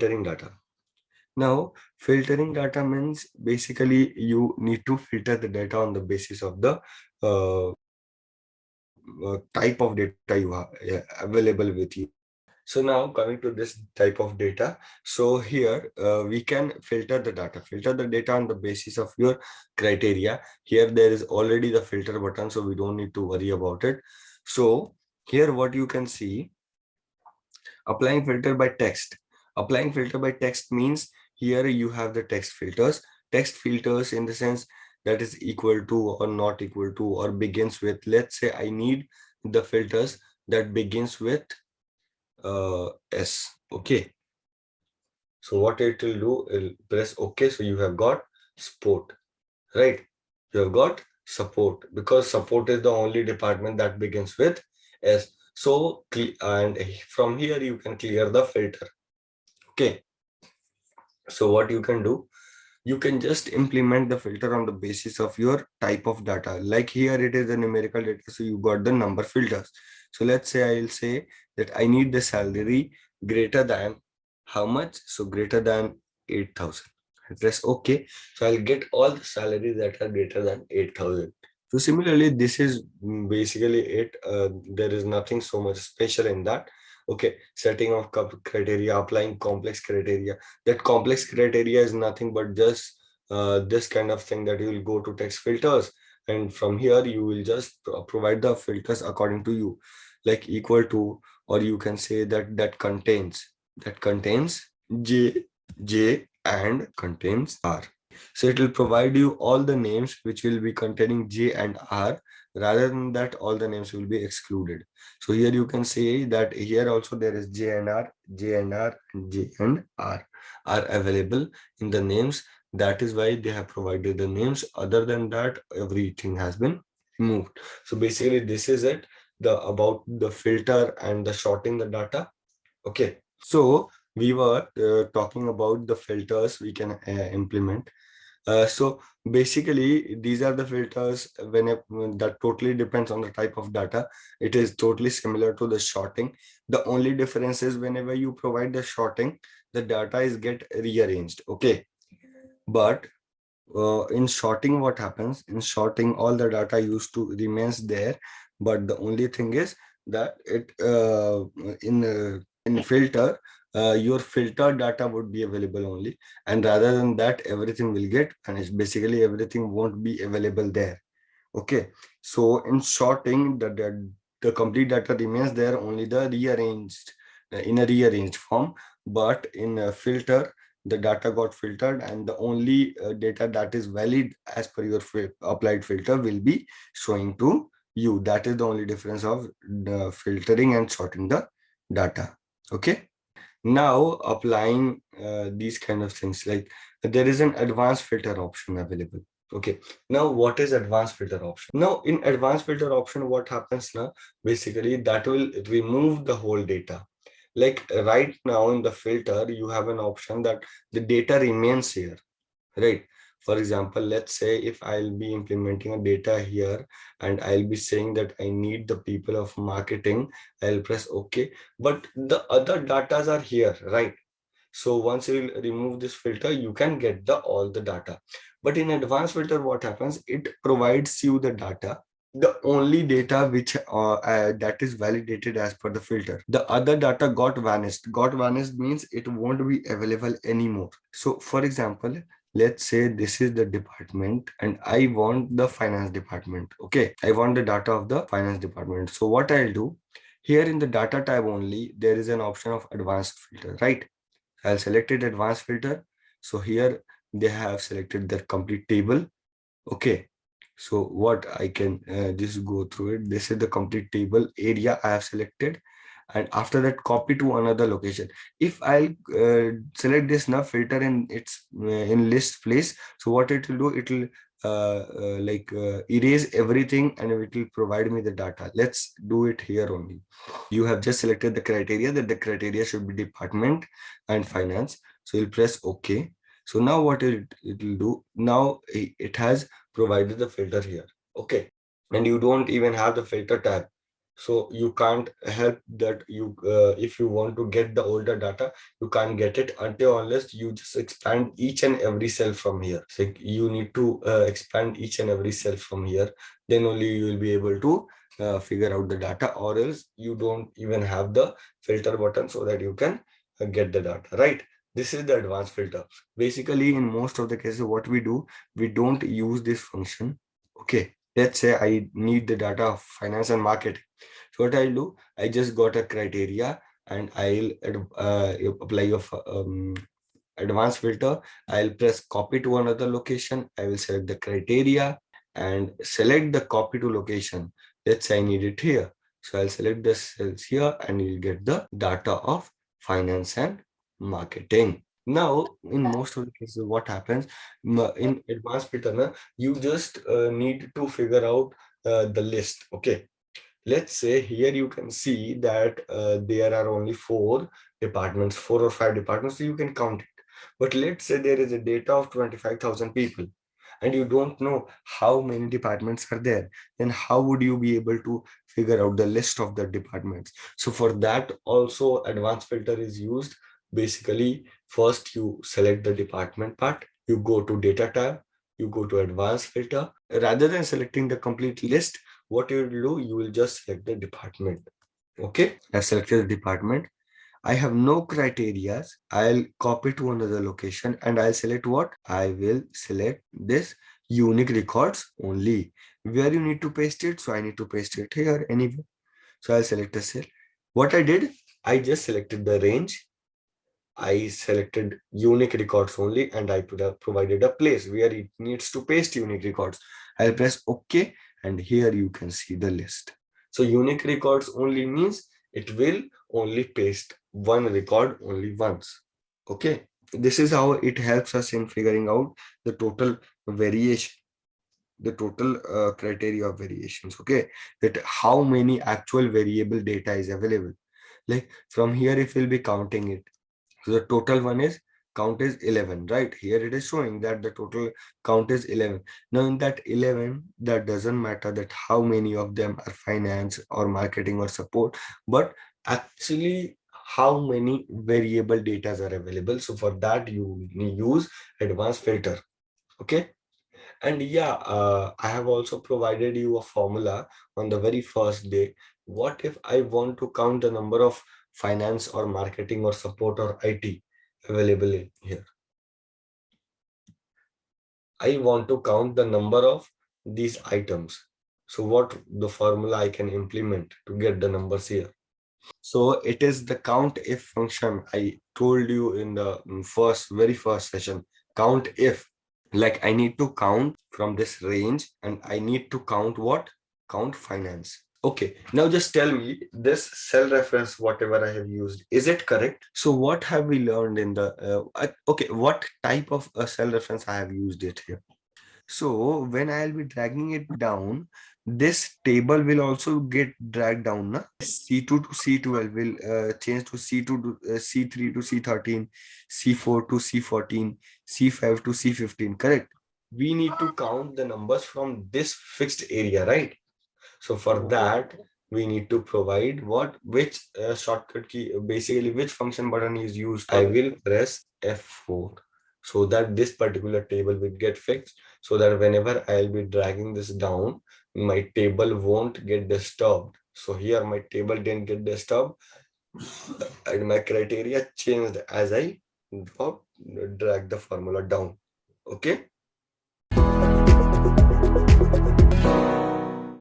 filtering data. Now, filtering data means basically you need to filter the data on the basis of the type of data you have available with you. So now coming to this type of data. So here we can filter the data on the basis of your criteria. Here there is already the filter button, so we don't need to worry about it. So here what you can see, applying filter by text. Applying filter by text means here you have the text filters. Text filters in the sense that is equal to or not equal to or begins with. Let's say I need the filters that begins with S. Okay. So what it will do, it'll press OK. So you have got support, right? You have got support because support is the only department that begins with S. So, and from here you can clear the filter. Okay. So what you can do, you can just implement the filter on the basis of your type of data. Like here it is the numerical data, so you got the number filters. So let's say I'll say that I need the salary greater than how much? So greater than 8,000. I press OK. So I'll get all the salaries that are greater than 8,000. So similarly, this is basically it. There is nothing so much special in that. Okay, setting of criteria, applying complex criteria. That complex criteria is nothing but just this kind of thing that you will go to text filters, and from here you will just provide the filters according to you, like equal to, or you can say that contains J and contains R. So it will provide you all the names which will be containing J and R. Rather than that, all the names will be excluded. So here you can say that here also there is J and R, J and R, and J and R are available in the names. That is why they have provided the names. Other than that, everything has been removed. So basically this is it, about the filter and the sorting the data. Okay, so we were talking about the filters we can implement. So basically these are the filters that totally depends on the type of data. It is totally similar to the sorting. The only difference is whenever you provide the sorting, the data is get rearranged. Okay, but in sorting, what happens in sorting, all the data used to remains there, but the only thing is that it in filter, your filtered data would be available only, and rather than that everything will get vanished. Basically everything won't be available there. Okay, so in sorting, the complete data remains there, only the rearranged in a rearranged form. But in a filter, the data got filtered, and the only data that is valid as per your applied filter will be showing to you. That is the only difference of the filtering and sorting the data. Okay, now applying these kind of things, like there is an advanced filter option available. Okay, now what is advanced filter option? Now in advanced filter option, what happens now, basically that will remove the whole data. Like right now in the filter, you have an option that the data remains here, right? For example, let's say if I'll be implementing a data here and I'll be saying that I need the people of marketing, I'll press OK, but the other datas are here, right? So once you remove this filter, you can get all the data. But in advanced filter, what happens? It provides you the data, the only data which that is validated as per the filter. The other data got vanished. Got vanished means it won't be available anymore. So for example, let's say this is the department and I want the finance department. Okay, I want the data of the finance department. So what I'll do, here in the data tab only, there is an option of advanced filter, right? I'll select it advanced filter. So here they have selected the complete table. Okay, so what I can just go through it. This is the complete table area I have selected, and after that copy to another location. If I select this now filter in its in list place, so what it will do, it will erase everything and it will provide me the data. Let's do it here only. You have just selected the criteria, that the criteria should be department and finance. So you'll press OK. So now what it will do, now it has provided the filter here. Okay, and you don't even have the filter tab. So you can't help that you if you want to get the older data, you can't get it until unless you just expand each and every cell from here. So you need to expand each and every cell from here, then only you will be able to figure out the data, or else you don't even have the filter button so that you can get the data, right? This is the advanced filter. Basically, in most of the cases, what we do, we don't use this function. Okay, let's say I need the data of finance and marketing. So what I'll do, I just got a criteria and I'll apply a advanced filter. I'll press copy to another location. I will select the criteria and select the copy to location. Let's say I need it here. So I'll select the cells here and you'll get the data of finance and marketing. Now, in most of the cases, what happens in advanced filter, you just need to figure out the list. Okay. Let's say here you can see that there are only 4 departments, 4 or 5 departments, so you can count it. But let's say there is a data of 25,000 people and you don't know how many departments are there. Then how would you be able to figure out the list of the departments? So for that also advanced filter is used. Basically, first you select the department part, you go to data tab, you go to advanced filter. Rather than selecting the complete list, what you will do, you will just select the department. Okay, I've selected the department. I have no criteria. I'll copy to another location and I'll select what? I will select this unique records only. Where you need to paste it, so I need to paste it here anyway. So I'll select a cell. What I did, I just selected the range. I selected unique records only and I provided a place where it needs to paste unique records. I'll press OK and here you can see the list. So unique records only means it will only paste one record only once. Okay. This is how it helps us in figuring out the total variation, the total criteria of variations. Okay. That how many actual variable data is available. Like from here, if we'll be counting it, so the total one is count is 11, right? Here it is showing that the total count is 11. Now in that 11, that doesn't matter that how many of them are finance or marketing or support, but actually how many variable data are available. So for that you use advanced filter. Okay. And yeah, I have also provided you a formula on the very first day. What if I want to count the number of finance or marketing or support or IT available in here? I want to count the number of these items. So what the formula I can implement to get the numbers here? So it is the count if function I told you in the very first session. Count if, like I need to count from this range and I need to count what? Count finance. Okay, now just tell me this cell reference, whatever I have used, is it correct? So what have we learned in the, okay, what type of a cell reference I have used it here? So when I'll be dragging it down, this table will also get dragged down. Na? C2 to C12 will change to C2 to C3 to C13, C4 to C14, C5 to C15, correct? We need to count the numbers from this fixed area, right? So for that, we need to provide which shortcut key, basically which function button is used. I will press F4 so that this particular table will get fixed, so that whenever I'll be dragging this down, my table won't get disturbed. So here my table didn't get disturbed and my criteria changed as I drag the formula down. Okay.